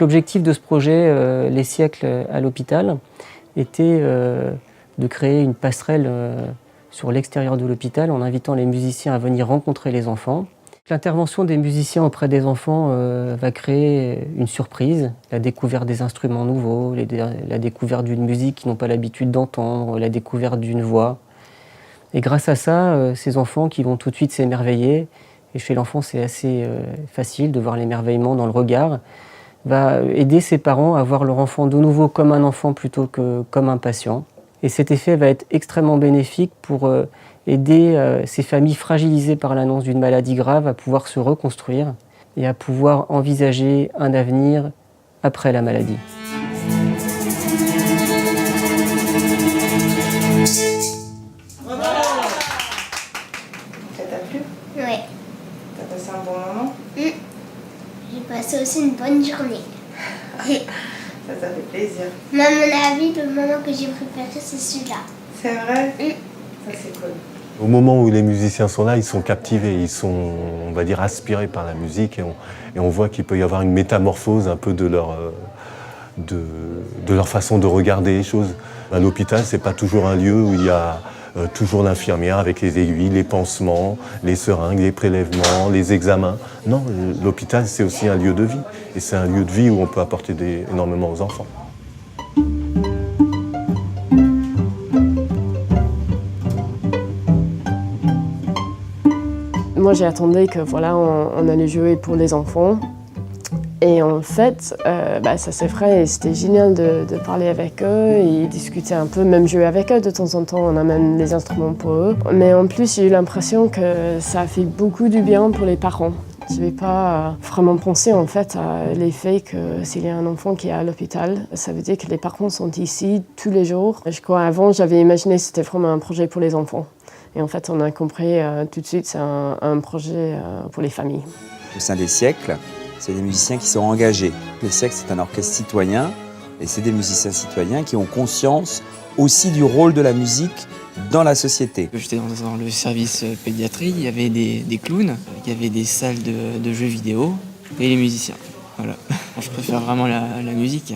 L'objectif de ce projet, Les siècles à l'hôpital, était de créer une passerelle sur l'extérieur de l'hôpital en invitant les musiciens à venir rencontrer les enfants. L'intervention des musiciens auprès des enfants va créer une surprise, la découverte des instruments nouveaux, la découverte d'une musique qu'ils n'ont pas l'habitude d'entendre, la découverte d'une voix. Et grâce à ça, ces enfants qui vont tout de suite s'émerveiller, et chez l'enfant c'est assez facile de voir l'émerveillement dans le regard, va aider ses parents à voir leur enfant de nouveau comme un enfant plutôt que comme un patient. Et cet effet va être extrêmement bénéfique pour aider ces familles fragilisées par l'annonce d'une maladie grave à pouvoir se reconstruire et à pouvoir envisager un avenir après la maladie. Ça t'a plu? Ouais. T'as passé un bon moment? J'ai passé aussi une bonne journée. Ça fait plaisir. Mais à mon avis, le moment que j'ai préféré, c'est celui-là. C'est vrai? Ça c'est cool. Au moment où les musiciens sont là, ils sont captivés, ils sont, on va dire, aspirés par la musique et on voit qu'il peut y avoir une métamorphose un peu de leur façon de regarder les choses. À l'hôpital, c'est pas toujours un lieu où il y a toujours l'infirmière avec les aiguilles, les pansements, les seringues, les prélèvements, les examens. Non, l'hôpital, c'est aussi un lieu de vie. Et c'est un lieu de vie où on peut apporter énormément aux enfants. Moi, j'ai attendu que voilà, on allait jouer pour les enfants. Et en fait, ça c'est vrai, et c'était génial de parler avec eux et discuter un peu, même jouer avec eux de temps en temps, on amène les instruments pour eux. Mais en plus, j'ai eu l'impression que ça a fait beaucoup du bien pour les parents. Je n'avais pas vraiment pensé en fait à l'effet que s'il y a un enfant qui est à l'hôpital, ça veut dire que les parents sont ici tous les jours. Je crois avant, j'avais imaginé que c'était vraiment un projet pour les enfants. Et en fait, on a compris tout de suite, c'est un projet pour les familles. Au sein des siècles, c'est des musiciens qui sont engagés. Les siècles, c'est un orchestre citoyen et c'est des musiciens citoyens qui ont conscience aussi du rôle de la musique dans la société. J'étais dans le service pédiatrie, il y avait des clowns, il y avait des salles de jeux vidéo et les musiciens. Voilà. Je préfère vraiment la musique.